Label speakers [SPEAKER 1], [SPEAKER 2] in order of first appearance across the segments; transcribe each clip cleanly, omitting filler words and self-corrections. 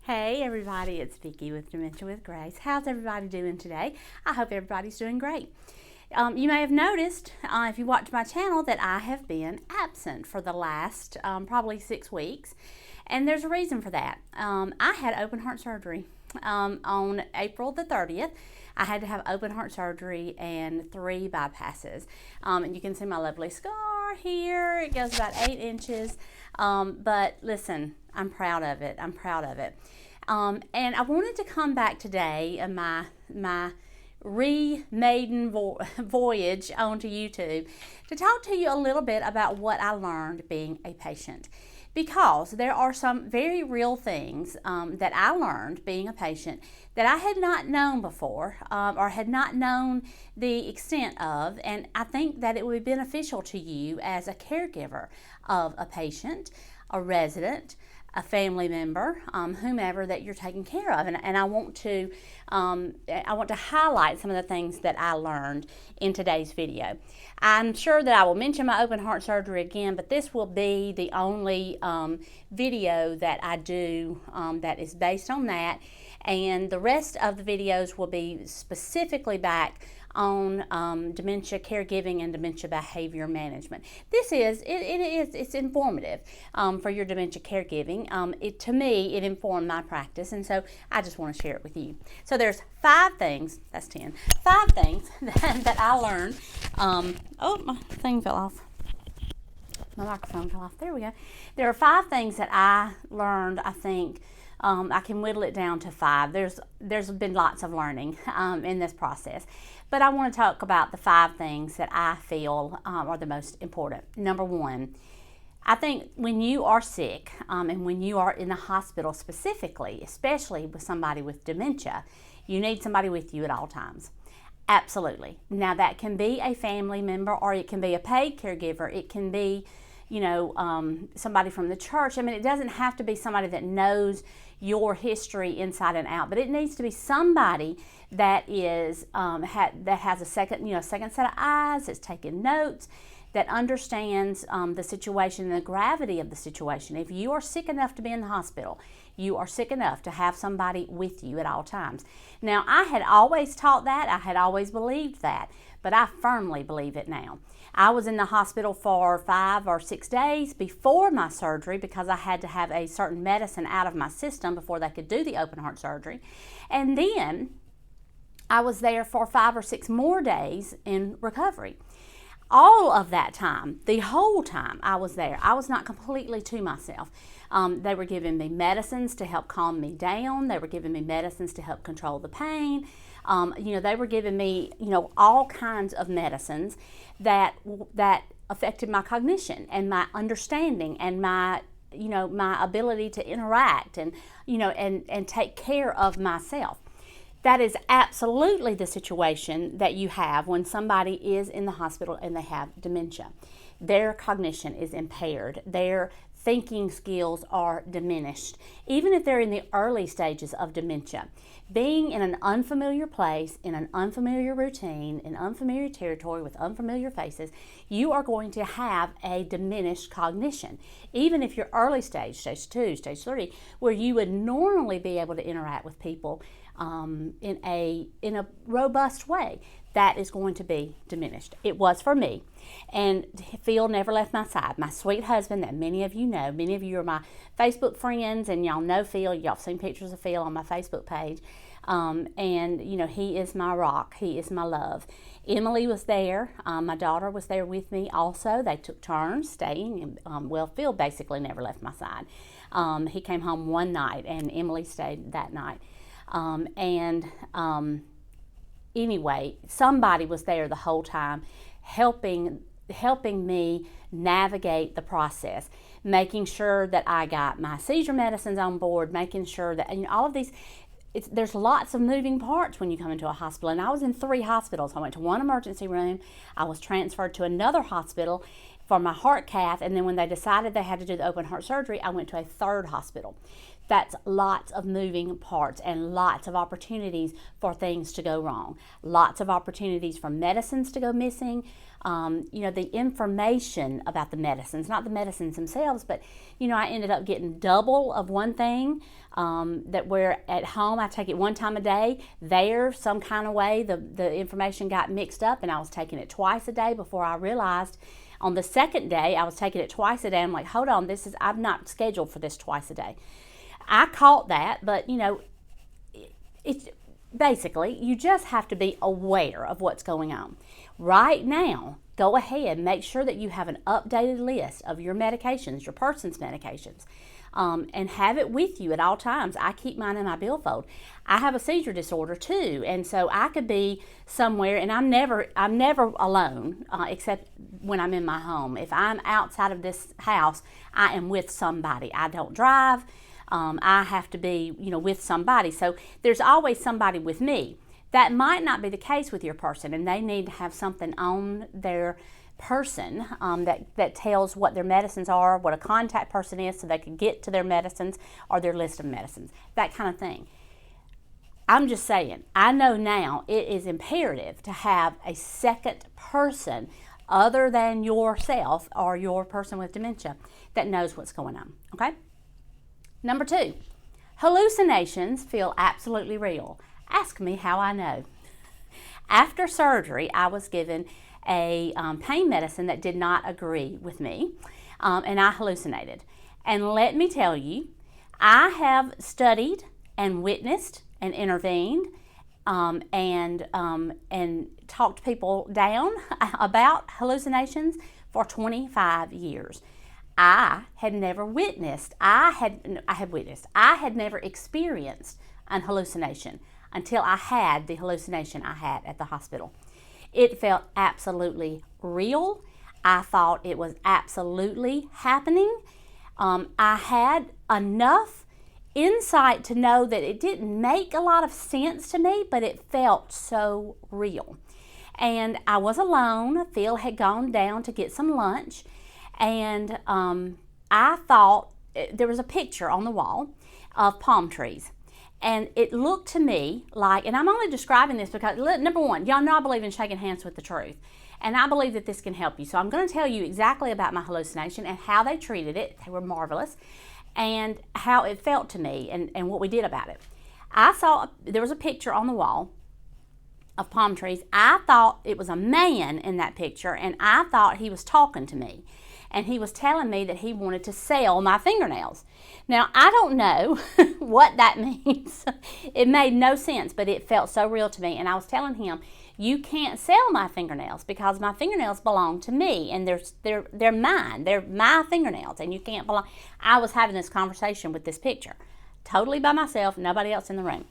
[SPEAKER 1] Hey everybody, it's Vicky with Dementia with Grace. How's everybody doing today? I hope everybody's doing great. You may have noticed, if you watch my channel, that I have been absent for the last probably 6 weeks. And there's a reason for that. I had open heart surgery on April the 30th. I had to have open heart surgery and 3 bypasses. And you can see my lovely scar here. It goes about 8 inches. But listen, I'm proud of it. I'm proud of it. And I wanted to come back today in my re-maiden voyage onto YouTube to talk to you a little bit about what I learned being a patient. Because there are some very real things that I learned being a patient that I had not known before or had not known the extent of, and I think that it would be beneficial to you as a caregiver of a patient, a resident, a family member, whomever that you're taking care of. And I want to highlight some of the things that I learned in today's video. I'm sure that I will mention my open heart surgery again, but this will be the only video that I do that is based on that. And the rest of the videos will be specifically back on dementia caregiving and dementia behavior management. It's informative for your dementia caregiving. To me, it informed my practice, and so I just want to share it with you. So there's 5 things, that's 10, 5 things that I learned. Oh, my thing fell off. My microphone fell off. There we go. There are 5 things that I learned, I think. I can whittle it down to 5. There's been lots of learning in this process. But I want to talk about the 5 things that I feel are the most important. Number 1, I think when you are sick and when you are in the hospital specifically, especially with somebody with dementia, you need somebody with you at all times. Absolutely. Now that can be a family member, or it can be a paid caregiver. It can be, somebody from the church. I mean, it doesn't have to be somebody that knows your history inside and out, but it needs to be somebody that is that has a second set of eyes, that's taking notes, that understands the situation and the gravity of the situation. If you are sick enough to be in the hospital, you are sick enough to have somebody with you at all times. Now, I had always taught that, I had always believed that, but I firmly believe it now. I was in the hospital for 5 or 6 days before my surgery because I had to have a certain medicine out of my system before they could do the open heart surgery. And then I was there for 5 or 6 more days in recovery. All of that time, the whole time I was there, I was not completely to myself. They were giving me medicines to help calm me down. They were giving me medicines to help control the pain. They were giving me, all kinds of medicines that affected my cognition and my understanding and my ability to interact and take care of myself. That is absolutely the situation that you have when somebody is in the hospital and they have dementia. Their cognition is impaired. Their thinking skills are diminished. Even if they're in the early stages of dementia, being in an unfamiliar place, in an unfamiliar routine, in unfamiliar territory with unfamiliar faces, you are going to have a diminished cognition. Even if you're early stage 2, stage 3, where you would normally be able to interact with people in a robust way, that is going to be diminished. It was for me. And Phil never left my side. My sweet husband that many of you know. Many of you are my Facebook friends and y'all know Phil. Y'all have seen pictures of Phil on my Facebook page. He is my rock. He is my love. Emily was there. My daughter was there with me also. They took turns staying. Phil basically never left my side. He came home one night and Emily stayed that night. Anyway, somebody was there the whole time helping me navigate the process, making sure that I got my seizure medicines on board, making sure that, all of these, there's lots of moving parts when you come into a hospital. And I was in 3 hospitals. I went to one emergency room, I was transferred to another hospital, for my heart cath, and then when they decided they had to do the open heart surgery, I went to a third hospital. That's lots of moving parts and lots of opportunities for things to go wrong. Lots of opportunities for medicines to go missing. The information about the medicines, not the medicines themselves, but, I ended up getting double of one thing, that where at home I take it one time a day. There, some kind of way, the information got mixed up and I was taking it twice a day before I realized on the second day I was taking it twice a day. I'm like, hold on, I'm not scheduled for this twice a day. I caught that, but, it's basically, you just have to be aware of what's going on. Right now, go ahead, make sure that you have an updated list of your medications, your person's medications, and have it with you at all times. I keep mine in my billfold. I have a seizure disorder too, and so I could be somewhere, and I'm never alone, except when I'm in my home. If I'm outside of this house, I am with somebody. I don't drive. I have to be, with somebody. So there's always somebody with me. That might not be the case with your person, and they need to have something on their person that tells what their medicines are, what a contact person is, so they can get to their medicines or their list of medicines, that kind of thing. I'm just saying, I know now it is imperative to have a second person other than yourself or your person with dementia that knows what's going on, okay? Number 2, hallucinations feel absolutely real. Ask me how I know. After surgery, I was given a pain medicine that did not agree with me, and I hallucinated. And let me tell you, I have studied and witnessed and intervened and talked people down about hallucinations for 25 years. I had never witnessed, I had never experienced an hallucination until I had the hallucination I had at the hospital. It felt absolutely real. I thought it was absolutely happening. I had enough insight to know that it didn't make a lot of sense to me, but it felt so real. And I was alone. Phil had gone down to get some lunch. And I thought there was a picture on the wall of palm trees. And it looked to me like, and I'm only describing this because, number one, y'all know I believe in shaking hands with the truth. And I believe that this can help you. So I'm going to tell you exactly about my hallucination and how they treated it. They were marvelous. And how it felt to me and what we did about it. I saw, there was a picture on the wall of palm trees. I thought it was a man in that picture, and I thought he was talking to me. And he was telling me that he wanted to sell my fingernails. Now, I don't know what that means. It made no sense, but it felt so real to me. And I was telling him, you can't sell my fingernails because my fingernails belong to me, and they're mine. They're my fingernails, and you can't belong. I was having this conversation with this picture, totally by myself, nobody else in the room.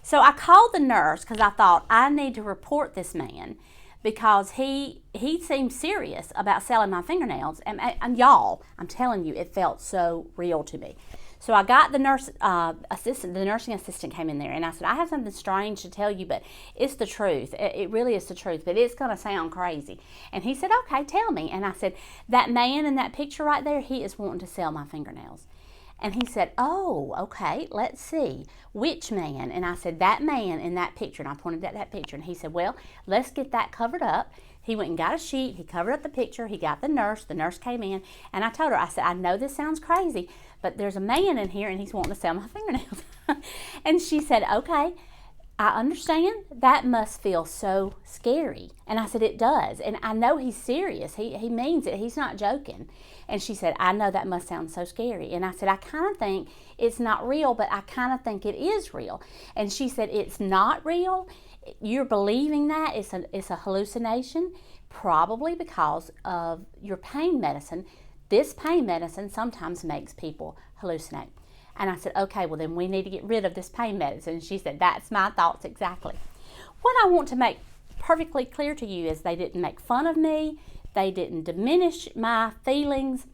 [SPEAKER 1] So I called the nurse because I thought I need to report this man, because he seemed serious about selling my fingernails. And y'all, I'm telling you, it felt so real to me. So I got the nursing assistant came in there, and I said, I have something strange to tell you, but it's the truth. It really is the truth, but it's going to sound crazy. And he said, okay, tell me. And I said, that man in that picture right there, he is wanting to sell my fingernails. And he said, oh, okay, let's see. Which man? And I said, that man in that picture. And I pointed at that picture. And he said, well, let's get that covered up. He went and got a sheet. He covered up the picture. He got the nurse. The nurse came in. And I told her, I said, I know this sounds crazy, but there's a man in here and he's wanting to sell my fingernails. And she said, okay, I understand. That must feel so scary. And I said, it does. And I know he's serious. He means it. He's not joking. And she said, I know that must sound so scary. And I said, I kind of think it's not real, but I kind of think it is real. And she said, it's not real. You're believing that it's a hallucination, probably because of your pain medicine. This pain medicine sometimes makes people hallucinate. And I said, okay, well then we need to get rid of this pain medicine. And she said, that's my thoughts exactly. What I want to make perfectly clear to you is they didn't make fun of me. They didn't diminish my feelings.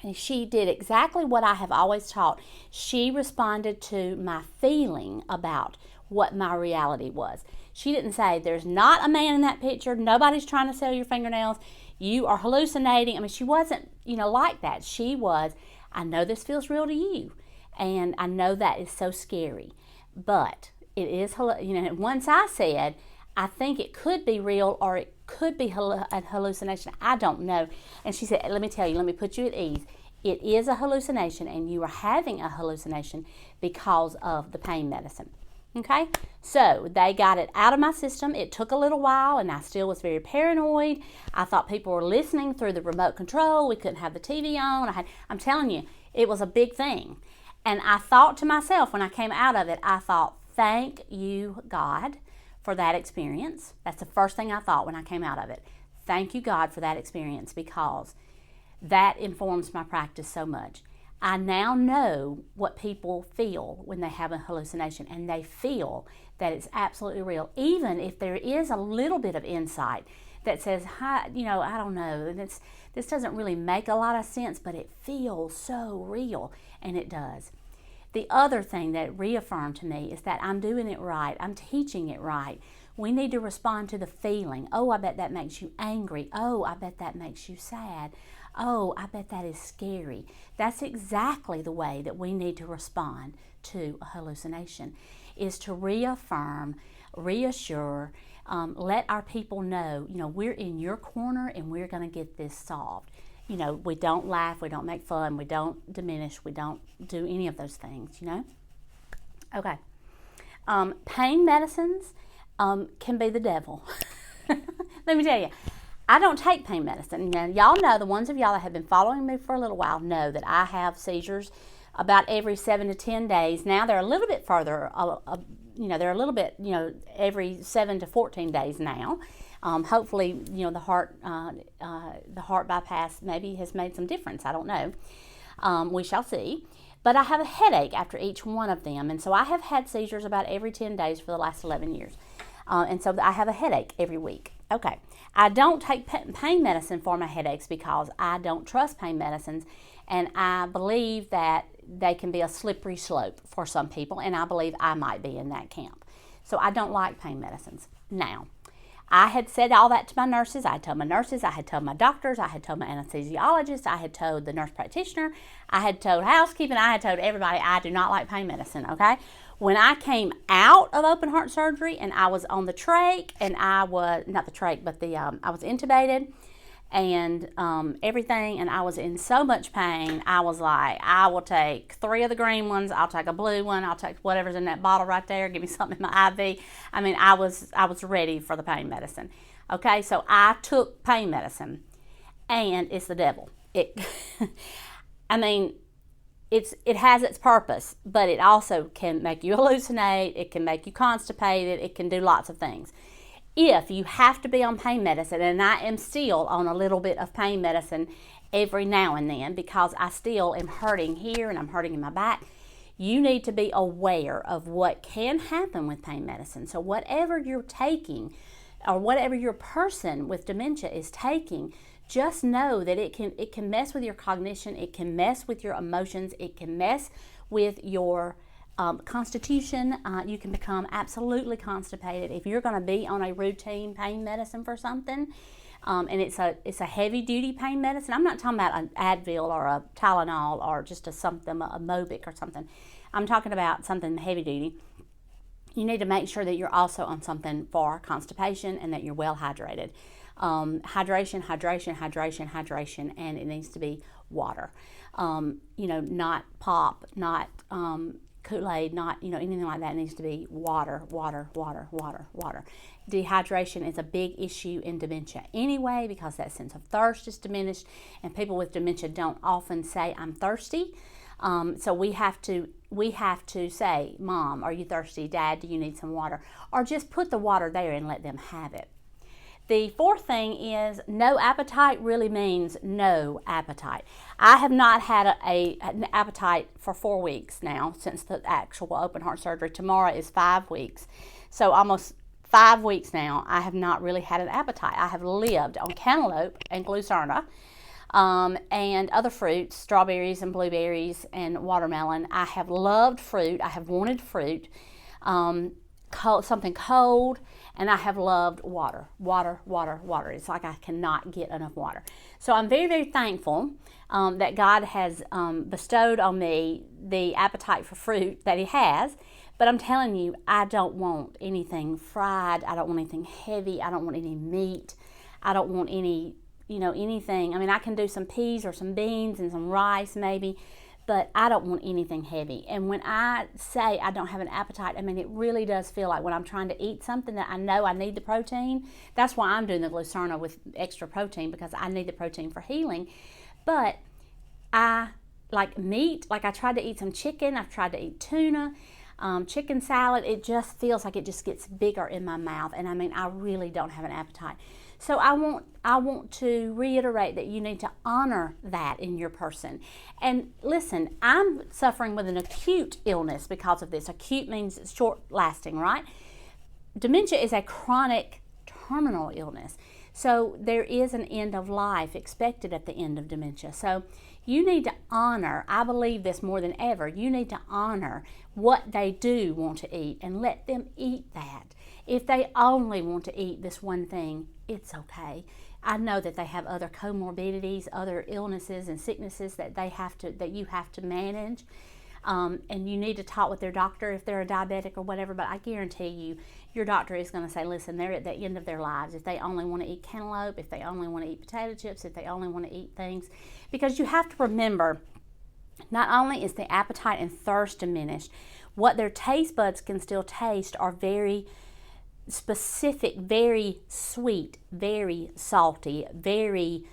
[SPEAKER 1] And she did exactly what I have always taught. She responded to my feeling about what my reality was. She didn't say, there's not a man in that picture. Nobody's trying to sell your fingernails. you are hallucinating. I mean, she wasn't, like that. She was, I know this feels real to you, and I know that is so scary, but it is, once I said, I think it could be real or it could be a hallucination. I don't know. And she said, let me tell you, let me put you at ease. It is a hallucination, and you are having a hallucination because of the pain medicine. Okay? So they got it out of my system. It took a little while, and I still was very paranoid. I thought people were listening through the remote control. We couldn't have the TV on. I'm telling you, it was a big thing. And I thought to myself when I came out of it, I thought, thank you, God, for that experience. That's the first thing I thought when I came out of it. Thank you, God, for that experience, because that informs my practice so much. I now know what people feel when they have a hallucination, and they feel that it's absolutely real, even if there is a little bit of insight that says, I don't know, this doesn't really make a lot of sense, but it feels so real, and it does. The other thing that reaffirmed to me is that I'm doing it right. I'm teaching it right. We need to respond to the feeling. Oh, I bet that makes you angry. Oh, I bet that makes you sad. Oh, I bet that is scary. That's exactly the way that we need to respond to a hallucination, is to reaffirm, reassure, let our people know, we're in your corner and we're going to get this solved. We don't laugh, we don't make fun, we don't diminish, we don't do any of those things, Okay. Pain medicines can be the devil. Let me tell you, I don't take pain medicine. Now, y'all know, the ones of y'all that have been following me for a little while know that I have seizures about every 7 to 10 days. Now they're a little bit further, they're a little bit, every 7 to 14 days now. Hopefully, the heart bypass maybe has made some difference. I don't know. We shall see. But I have a headache after each one of them. And so I have had seizures about every 10 days for the last 11 years. And so I have a headache every week. Okay. I don't take pain medicine for my headaches because I don't trust pain medicines. And I believe that they can be a slippery slope for some people. And I believe I might be in that camp. So I don't like pain medicines. Now, I had said all that to my nurses. I had told my nurses, I had told my doctors, I had told my anesthesiologist, I had told the nurse practitioner, I had told housekeeping, I had told everybody I do not like pain medicine, okay? When I came out of open heart surgery and I was on the trach, and I was, not the trach, but I was intubated and everything, and I was in so much pain, I was like, I will take 3 of the green ones, I'll take a blue one, I'll take whatever's in that bottle right there, give me something in my IV. I mean, I was ready for the pain medicine. Okay, so I took pain medicine, and it's the devil. It has its purpose, but it also can make you hallucinate, it can make you constipated, it can do lots of things. If you have to be on pain medicine, and I am still on a little bit of pain medicine every now and then because I still am hurting here and I'm hurting in my back, you need to be aware of what can happen with pain medicine. So whatever you're taking, or whatever your person with dementia is taking, just know that it can mess with your cognition, it can mess with your emotions, it can mess with your constitution. You can become absolutely constipated if you're going to be on a routine pain medicine for something, and it's a heavy duty pain medicine. I'm not talking about an Advil or a Tylenol or just a Mobic or something. I'm talking about something heavy duty. You need to make sure that you're also on something for constipation and that you're well hydrated. Hydration, and it needs to be water. Not pop, not Kool-Aid, not anything like that. It needs to be water. Dehydration is a big issue in dementia anyway, because that sense of thirst is diminished, and people with dementia don't often say, I'm thirsty. So we have to say, Mom, are you thirsty? Dad, do you need some water? Or just put the water there and let them have it. The fourth thing is no appetite really means no appetite. I have not had an appetite for 4 weeks now since the actual open heart surgery. Tomorrow is 5 weeks. So almost 5 weeks now, I have not really had an appetite. I have lived on cantaloupe and glucerna and other fruits, strawberries and blueberries and watermelon. I have loved fruit. I have wanted fruit. something cold, and I have loved water, water, water, water. It's like I cannot get enough water. So I'm very, very thankful that God has bestowed on me the appetite for fruit that He has. But I'm telling you, I don't want anything fried. I don't want anything heavy. I don't want any meat. I don't want any, anything. I mean, I can do some peas or some beans and some rice maybe, but I don't want anything heavy. And when I say I don't have an appetite, I mean, it really does feel like when I'm trying to eat something that I know I need the protein. That's why I'm doing the Glucerna with extra protein, because I need the protein for healing. But I like meat. Like, I tried to eat some chicken. I've tried to eat tuna, chicken salad. It just feels like it just gets bigger in my mouth. And I mean, I really don't have an appetite. So I want to reiterate that you need to honor that in your person. And listen, I'm suffering with an acute illness because of this. Acute means short lasting, right? Dementia is a chronic terminal illness. So there is an end of life expected at the end of dementia. So you need to honor, I believe this more than ever, you need to honor what they do want to eat and let them eat that. If they only want to eat this one thing, it's okay. I know that they have other comorbidities, other illnesses and sicknesses that you have to manage. And you need to talk with their doctor if they're a diabetic or whatever, but I guarantee you, your doctor is going to say, listen, they're at the end of their lives. If they only want to eat cantaloupe, if they only want to eat potato chips, if they only want to eat things. Because you have to remember, not only is the appetite and thirst diminished, what their taste buds can still taste are very specific, very sweet, very salty, very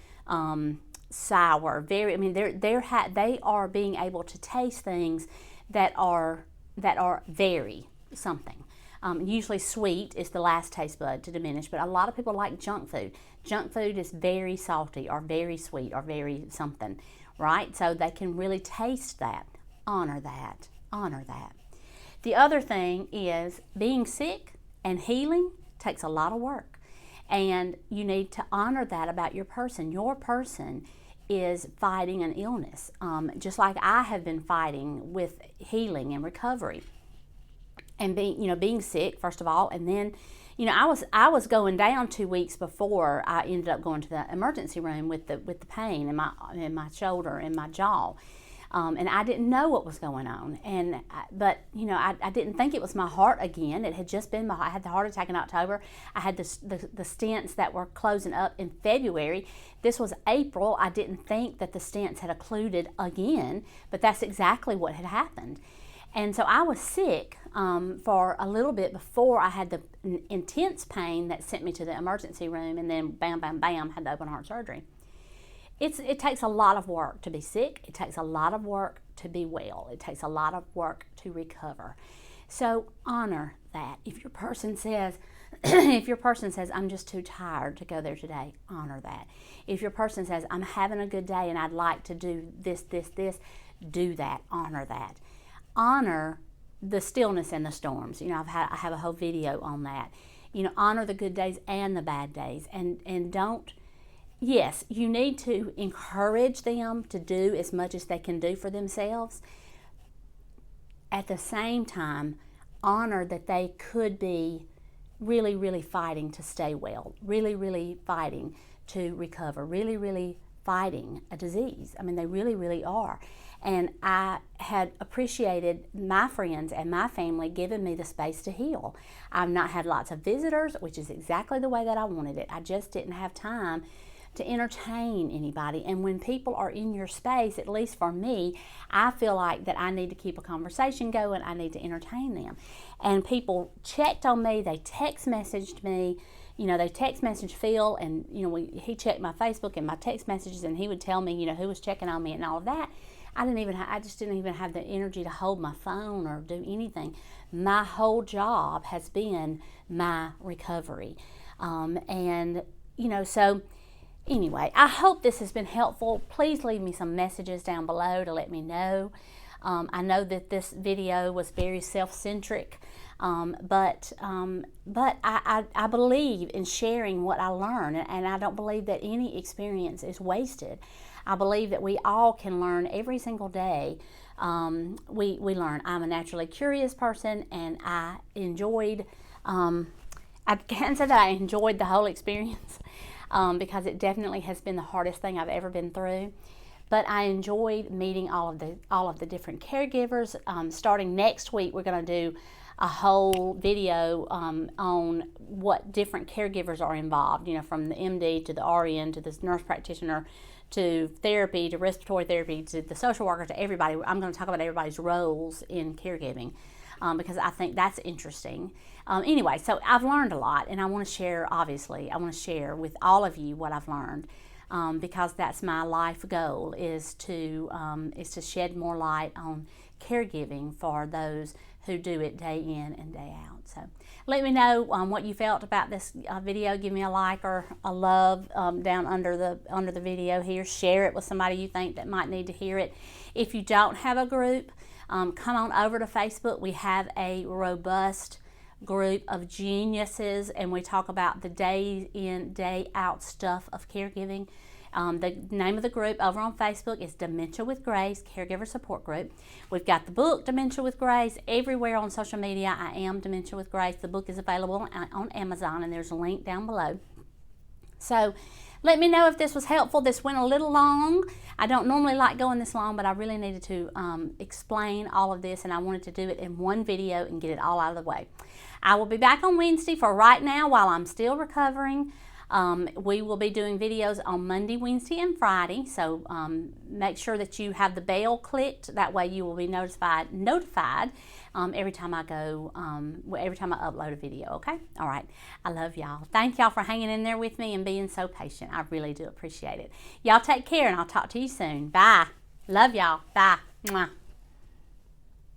[SPEAKER 1] sour, they are being able to taste things that are very something. Usually sweet is the last taste bud to diminish, but a lot of people like junk food. Junk food is very salty or very sweet or very something, right? So they can really taste that. Honor that. Honor that. The other thing is being sick and healing takes a lot of work. And you need to honor that about your person. Your person is fighting an illness, just like I have been fighting with healing and recovery. And being sick, first of all, and then, I was going down 2 weeks before I ended up going to the emergency room with the pain in my shoulder and my jaw. And I didn't know what was going on. But I didn't think it was my heart again. It had just been I had the heart attack in October. I had the stents that were closing up in February. This was April. I didn't think that the stents had occluded again, but that's exactly what had happened. And so I was sick for a little bit before I had the intense pain that sent me to the emergency room, and then bam, bam, bam, had the open heart surgery. It takes a lot of work to be sick. It takes a lot of work to be well. It takes a lot of work to recover. So honor that. If your person says, I'm just too tired to go there today, honor that. If your person says, I'm having a good day and I'd like to do this, do that. Honor that. Honor the stillness and the storms. I have a whole video on that. Honor the good days and the bad days, and don't. Yes, you need to encourage them to do as much as they can do for themselves. At the same time, honor that they could be really, really fighting to stay well, really, really fighting to recover, really, really fighting a disease. I mean, they really, really are. And I had appreciated my friends and my family giving me the space to heal. I've not had lots of visitors, which is exactly the way that I wanted it. I just didn't have time to entertain anybody. And when people are in your space, at least for me, I feel like that I need to keep a conversation going. I need to entertain them. And people checked on me. They text messaged me. They text messaged Phil, and he checked my Facebook and my text messages, and he would tell me who was checking on me and all of that. I just didn't even have the energy to hold my phone or do anything. My whole job has been my recovery. So anyway, I hope this has been helpful. Please leave me some messages down below to let me know. I know that this video was very self-centric, but I believe in sharing what I learn, and I don't believe that any experience is wasted. I believe that we all can learn every single day we learn. I'm a naturally curious person, and I enjoyed, I can't say that I enjoyed the whole experience because it definitely has been the hardest thing I've ever been through. But I enjoyed meeting all of the different caregivers. Starting next week, we're going to do a whole video on what different caregivers are involved, you know, from the MD to the RN to the nurse practitioner to therapy to respiratory therapy to the social worker to everybody. I'm going to talk about everybody's roles in caregiving because I think that's interesting. Anyway, so I've learned a lot, and I want to share, obviously, I want to share with all of you what I've learned. Because that's my life goal, is to shed more light on caregiving for those who do it day in and day out. So let me know what you felt about this video. Give me a like or a love down under the video here. Share it with somebody you think that might need to hear it. If you don't have a group, come on over to Facebook. We have a robust group of geniuses, and we talk about the day in, day out stuff of caregiving. The name of the group over on Facebook is Dementia with Grace Caregiver Support Group. We've got the book Dementia with Grace everywhere on social media. I am Dementia with Grace. The book is available on Amazon, and there's a link down below. So let me know if this was helpful. This went a little long. I don't normally like going this long, but I really needed to explain all of this, and I wanted to do it in one video and get it all out of the way. I will be back on Wednesday. For right now, while I'm still recovering, we will be doing videos on Monday, Wednesday, and Friday. So make sure that you have the bell clicked. That way you will be notified every time I upload a video, okay? All right. I love y'all. Thank y'all for hanging in there with me and being so patient. I really do appreciate it. Y'all take care, and I'll talk to you soon. Bye. Love y'all. Bye. Mwah.